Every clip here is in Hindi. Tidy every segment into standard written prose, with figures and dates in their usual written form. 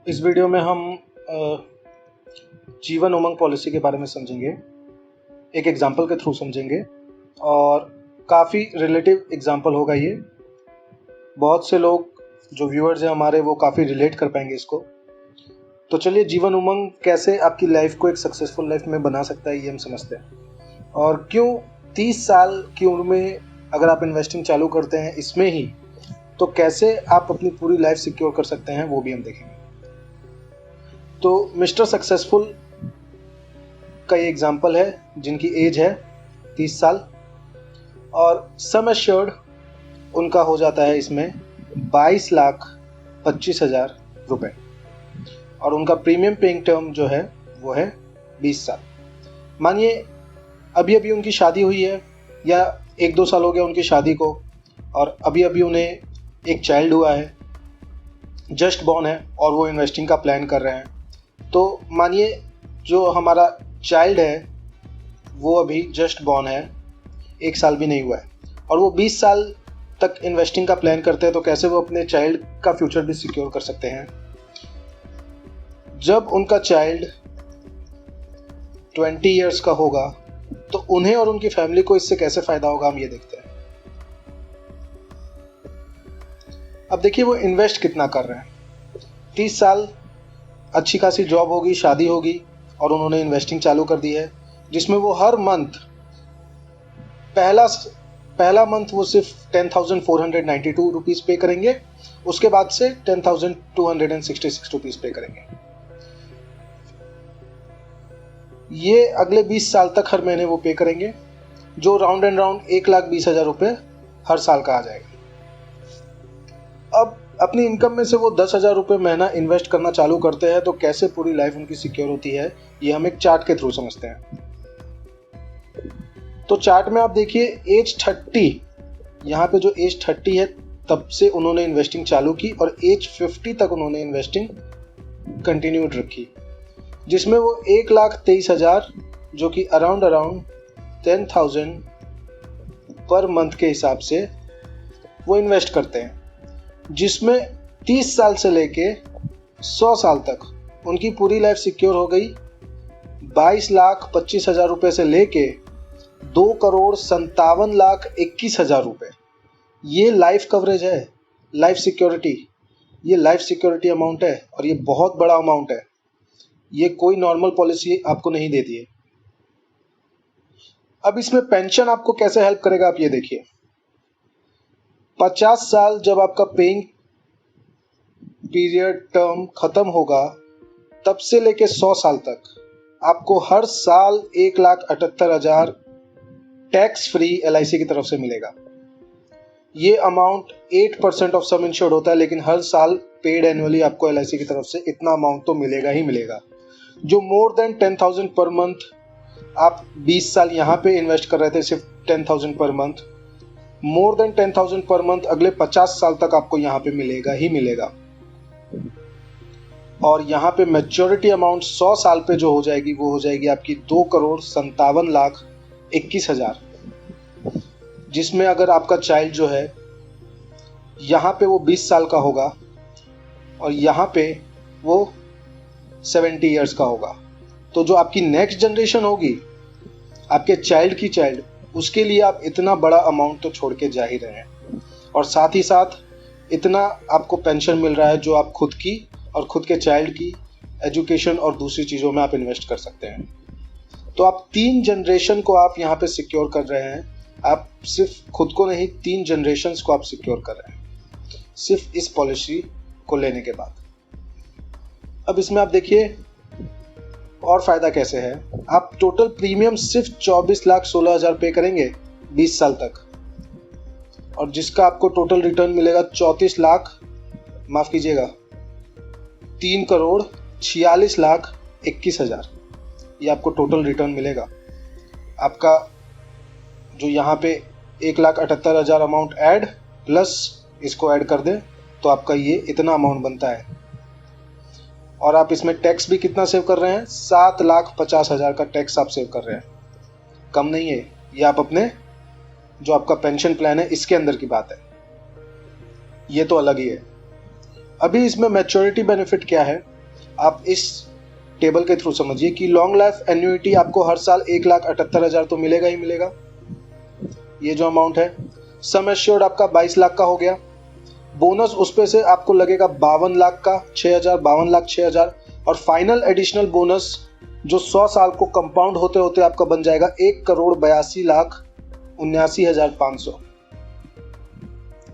इस वीडियो में हम जीवन उमंग पॉलिसी के बारे में समझेंगे, एक एग्जाम्पल के थ्रू समझेंगे और काफ़ी रिलेटिव एग्जाम्पल होगा ये। बहुत से लोग जो व्यूअर्स हैं हमारे वो काफ़ी रिलेट कर पाएंगे इसको। तो चलिए, जीवन उमंग कैसे आपकी लाइफ को एक सक्सेसफुल लाइफ में बना सकता है ये हम समझते हैं। और क्यों 30 साल की उम्र में अगर आप इन्वेस्टिंग चालू करते हैं इसमें ही, तो कैसे आप अपनी पूरी लाइफ सिक्योर कर सकते हैं वो भी हम देखेंगे। तो मिस्टर सक्सेसफुल का ये एग्जाम्पल है जिनकी एज है 30 साल और सम एश्योर्ड उनका हो जाता है इसमें 22,25,000 रुपये और उनका प्रीमियम पेइंग टर्म जो है वो है 20 साल। मानिए अभी अभी उनकी शादी हुई है या 1-2 साल हो गया उनकी शादी को और अभी अभी उन्हें एक चाइल्ड हुआ है, जस्ट बॉर्न है और वो इन्वेस्टिंग का प्लान कर रहे हैं। तो मानिए जो हमारा चाइल्ड है वो अभी जस्ट बॉर्न है, 1 साल भी नहीं हुआ है और वो 20 साल तक इन्वेस्टिंग का प्लान करते हैं, तो कैसे वो अपने चाइल्ड का फ्यूचर भी सिक्योर कर सकते हैं। जब उनका चाइल्ड 20 इयर्स का होगा तो उन्हें और उनकी फैमिली को इससे कैसे फ़ायदा होगा, हम ये देखते हैं। अब देखिए वो इन्वेस्ट कितना कर रहे हैं। 30 साल अच्छी खासी जॉब होगी, शादी होगी और उन्होंने इन्वेस्टिंग चालू कर दी है, जिसमें वो हर मंथ पहला मंथ वो सिर्फ 10,492 रुपीज़ पे करेंगे, उसके बाद से 10,266 रुपीज़ पे करेंगे। ये अगले 20 साल तक हर महीने वो पे करेंगे, जो राउंड एंड राउंड 1,20,000 रुपये हर साल का आ जाएगा। अब अपनी इनकम में से वो 10,000 रुपये महीना इन्वेस्ट करना चालू करते हैं, तो कैसे पूरी लाइफ उनकी सिक्योर होती है ये हम एक चार्ट के थ्रू समझते हैं। तो चार्ट में आप देखिए एज 30, यहाँ पे जो एज 30 है तब से उन्होंने इन्वेस्टिंग चालू की और एज 50 तक उन्होंने इन्वेस्टिंग कंटिन्यूड रखी, जिसमें वो 1,23,000 जो कि अराउंड 10,000 पर मंथ के हिसाब से वो इन्वेस्ट करते हैं, जिसमें 30 साल से लेके 100 साल तक उनकी पूरी लाइफ सिक्योर हो गई। 22,25,000 रुपये से लेके 2,57,21,000 रुपये, ये लाइफ कवरेज है, लाइफ सिक्योरिटी। ये लाइफ सिक्योरिटी अमाउंट है और ये बहुत बड़ा अमाउंट है, ये कोई नॉर्मल पॉलिसी आपको नहीं देती है। अब इसमें पेंशन आपको कैसे हेल्प करेगा आप ये देखिए। 50 साल जब आपका पेइंग पीरियड टर्म खत्म होगा तब से लेके 100 साल तक आपको हर साल 1,78,000 टैक्स फ्री LIC की तरफ से मिलेगा। ये अमाउंट 8% ऑफ सम इंश्योर्ड होता है, लेकिन हर साल पेड एनुअली आपको LIC की तरफ से इतना अमाउंट तो मिलेगा ही मिलेगा। जो मोर देन 10,000 पर मंथ, आप 20 साल यहाँ पे इन्वेस्ट कर रहे थे सिर्फ 10,000 per month, more than 10,000 per month अगले 50 साल तक आपको यहाँ पे मिलेगा ही मिलेगा। और यहाँ पे मैच्योरिटी अमाउंट 100 साल पे जो हो जाएगी वो हो जाएगी आपकी 2,57,21,000, जिसमें अगर आपका चाइल्ड जो है यहाँ पे वो 20 साल का होगा और यहाँ पे वो 70 इयर्स का होगा, तो जो आपकी नेक्स्ट जनरेशन होगी, आपके चाइल्ड की चाइल्ड, उसके लिए आप इतना बड़ा अमाउंट तो छोड़ के जा ही रहे हैं और साथ ही साथ इतना आपको पेंशन मिल रहा है जो आप खुद की और खुद के चाइल्ड की एजुकेशन और दूसरी चीज़ों में आप इन्वेस्ट कर सकते हैं। तो आप 3 जनरेशन को आप यहाँ पे सिक्योर कर रहे हैं। आप सिर्फ खुद को नहीं, 3 जनरेशन्स को आप सिक्योर कर रहे हैं सिर्फ इस पॉलिसी को लेने के बाद। अब इसमें आप देखिए और फ़ायदा कैसे है। आप टोटल प्रीमियम सिर्फ 24,16,000 पे करेंगे 20 साल तक और जिसका आपको टोटल रिटर्न मिलेगा 3,46,21,000। ये आपको टोटल रिटर्न मिलेगा। आपका जो यहाँ पे 1,78,000 अमाउंट ऐड प्लस इसको ऐड कर दें तो आपका ये इतना अमाउंट बनता है। और आप इसमें टैक्स भी कितना सेव कर रहे हैं, 7,50,000 का टैक्स आप सेव कर रहे हैं। कम नहीं है, ये आप अपने जो आपका पेंशन प्लान है इसके अंदर की बात है, ये तो अलग ही है। अभी इसमें मैच्योरिटी बेनिफिट क्या है, आप इस टेबल के थ्रू समझिए कि लॉन्ग लाइफ एन्युइटी आपको हर साल 1,78,000 तो मिलेगा ही मिलेगा, ये जो अमाउंट है। सम एश्योर्ड आपका 22 लाख का हो गया, बोनस उस पे से आपको लगेगा 52 लाख का 6,000, 52 लाख 6,000, और फाइनल एडिशनल बोनस जो 100 साल को कंपाउंड होते होते आपका बन जाएगा 1,82,79,500।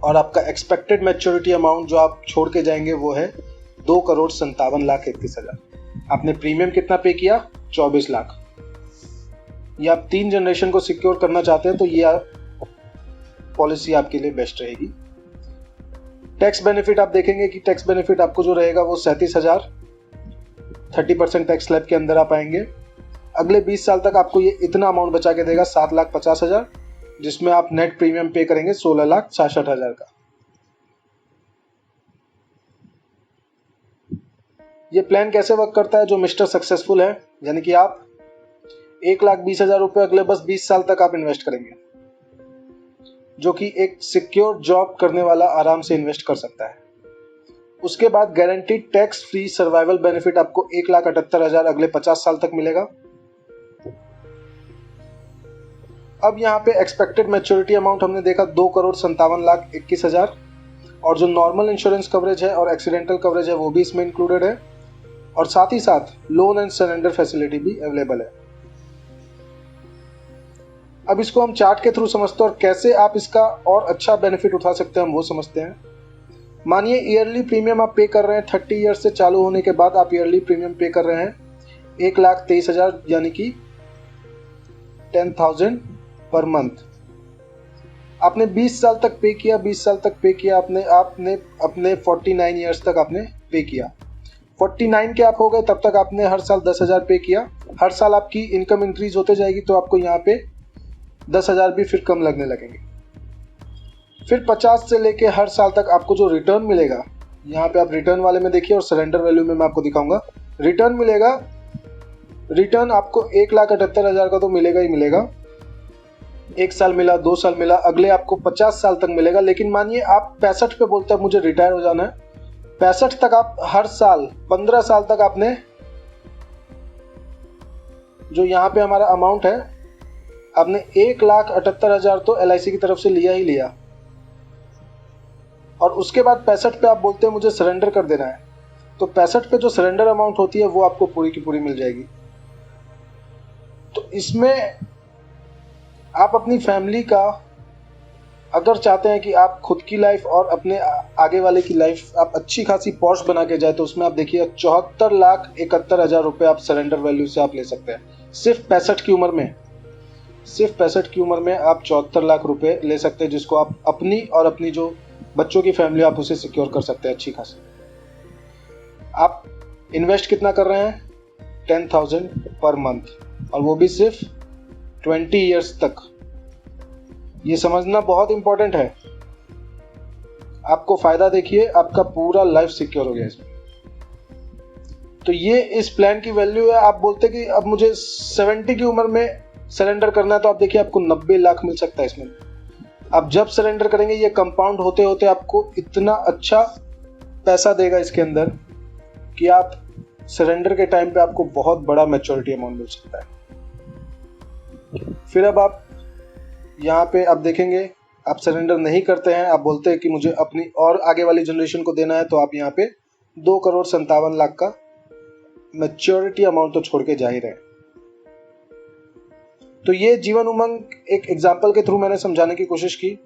और आपका एक्सपेक्टेड मैच्योरिटी अमाउंट जो आप छोड़ के जाएंगे वो है 2,57,21,000। आपने प्रीमियम कितना पे किया? 24 लाख। ये आप 3 जनरेशन को सिक्योर करना चाहते हैं तो ये पॉलिसी आपके लिए बेस्ट रहेगी। टैक्स बेनिफिट आप देखेंगे कि टैक्स बेनिफिट आपको जो रहेगा वो 37,000, 30% टैक्स स्लैब के अंदर आप आएंगे। अगले 20 साल तक आपको ये इतना अमाउंट बचा के देगा 7,50,000, जिसमें आप नेट प्रीमियम पे करेंगे 16,66,000 का। ये प्लान कैसे वर्क करता है? जो मिस्टर सक्सेसफुल है, यानी कि आप 1,20,000 रुपये अगले बस 20 साल तक आप इन्वेस्ट करेंगे, जो कि एक सिक्योर जॉब करने वाला आराम से इन्वेस्ट कर सकता है। उसके बाद guaranteed tax free survival benefit आपको 1,78,000 अगले 50 साल तक मिलेगा। अब यहाँ पे एक्सपेक्टेड मैच्योरिटी अमाउंट हमने देखा 2,57,21,000, और जो नॉर्मल इंश्योरेंस कवरेज है और एक्सीडेंटल कवरेज है वो भी इसमें इंक्लूडेड है, और साथ ही साथ लोन एंड सरेंडर फैसिलिटी भी अवेलेबल है। अब इसको हम चार्ट के थ्रू समझते हैं और कैसे आप इसका और अच्छा बेनिफिट उठा सकते हैं हम वो समझते हैं। मानिए ईयरली प्रीमियम आप पे कर रहे हैं, 30 ईयर्स से चालू होने के बाद आप ईयरली प्रीमियम पे कर रहे हैं 1,23,000, यानी कि 10,000 पर मंथ। आपने 20 साल तक पे किया, 20 साल तक पे किया, आपने अपने 49 ईयर्स तक आपने पे किया। 49 के आप हो गए तब तक आपने हर साल 10,000 पे किया। हर साल आपकी इनकम इंक्रीज होते जाएगी तो आपको यहाँ पे 10,000 भी फिर कम लगने लगेंगे। फिर 50 से लेके हर साल तक आपको जो रिटर्न मिलेगा, यहाँ पे आप रिटर्न वाले में देखिए और सरेंडर वैल्यू में मैं आपको दिखाऊंगा। रिटर्न मिलेगा, रिटर्न आपको 1,78,000 का तो मिलेगा ही मिलेगा। 1 साल मिला, 2 साल मिला, अगले आपको 50 साल तक मिलेगा। लेकिन मानिए आप 65 पे बोलते हैं मुझे रिटायर हो जाना है, 65 तक आप हर साल 15 साल तक आपने जो यहाँ पे हमारा अमाउंट है, आपने 1,78,000 तो LIC की तरफ से लिया ही लिया, और उसके बाद 65 पे आप बोलते हैं मुझे सरेंडर कर देना है, तो 65 पे जो सरेंडर अमाउंट होती है वो आपको पूरी की पूरी मिल जाएगी। तो इसमें आप अपनी फैमिली का अगर चाहते हैं कि आप खुद की लाइफ और अपने आगे वाले की लाइफ आप अच्छी खासी पॉश बना के जाए, तो उसमें आप देखिए 74,71,000 रुपये आप सरेंडर वैल्यू से आप ले सकते हैं। सिर्फ 65 की उम्र में, सिर्फ 65 की उम्र में आप 74 लाख रुपए ले सकते हैं, जिसको आप अपनी और अपनी जो बच्चों की फैमिली आप उसे सिक्योर कर सकते हैं अच्छी खासी। आप इन्वेस्ट कितना कर रहे हैं? 10,000 पर मंथ, और वो भी सिर्फ 20 ईयर्स तक। ये समझना बहुत इंपॉर्टेंट है। आपको फायदा देखिए, आपका पूरा लाइफ सिक्योर हो गया इसमें। तो ये इस प्लान की वैल्यू है। आप बोलते कि अब मुझे 70 की उम्र में सरेंडर करना है, तो आप देखिए आपको 90 लाख मिल सकता है इसमें। आप जब सरेंडर करेंगे ये कंपाउंड होते होते आपको इतना अच्छा पैसा देगा इसके अंदर कि आप सरेंडर के टाइम पे आपको बहुत बड़ा मैच्योरिटी अमाउंट मिल सकता है। फिर अब आप यहाँ पे आप देखेंगे आप सरेंडर नहीं करते हैं, आप बोलते हैं कि मुझे अपनी और आगे वाली जनरेशन को देना है, तो आप यहाँ पे 2,57,00,000 का मैच्योरिटी अमाउंट तो छोड़ के जा ही रहे हैं। तो ये जीवन उमंग एक एग्जाम्पल के थ्रू मैंने समझाने की कोशिश की,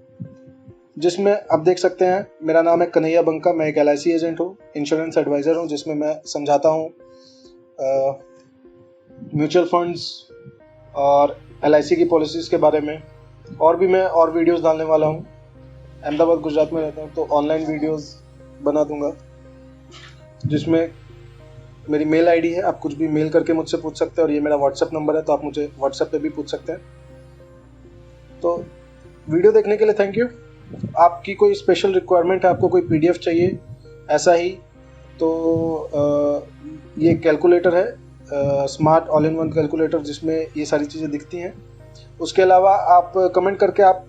जिसमें आप देख सकते हैं मेरा नाम है कन्हैया बंका, मैं एक LIC एजेंट हूँ, इंश्योरेंस एडवाइज़र हूँ, जिसमें मैं समझाता हूँ म्यूचुअल फंड्स और LIC की पॉलिसीज़ के बारे में। और भी मैं और वीडियोस डालने वाला हूँ। अहमदाबाद गुजरात में रहता हूँ तो ऑनलाइन वीडियोस बना दूंगा, जिसमें मेरी मेल ID है, आप कुछ भी मेल करके मुझसे पूछ सकते हैं, और ये मेरा WhatsApp नंबर है, तो आप मुझे WhatsApp पे भी पूछ सकते हैं। तो वीडियो देखने के लिए थैंक यू। आपकी कोई स्पेशल रिक्वायरमेंट है, आपको कोई PDF चाहिए ऐसा ही, तो ये कैलकुलेटर है, smart all in one calculator, जिसमें ये सारी चीज़ें दिखती हैं। उसके अलावा आप कमेंट करके आप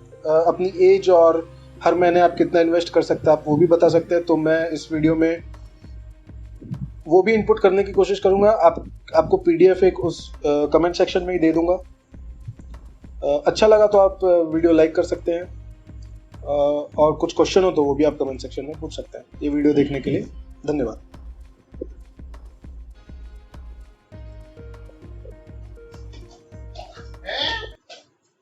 अपनी एज और हर महीने आप कितना इन्वेस्ट कर सकते हैं आप वो भी बता सकते हैं। तो मैं इस वीडियो में वो भी इनपुट करने की कोशिश करूँगा। आपको PDF एक उस कमेंट सेक्शन में ही दे दूँगा। अच्छा लगा तो आप वीडियो लाइक कर सकते हैं, और कुछ क्वेश्चन हो तो वो भी आप कमेंट सेक्शन में पूछ सकते हैं। ये वीडियो देखने के लिए धन्यवाद।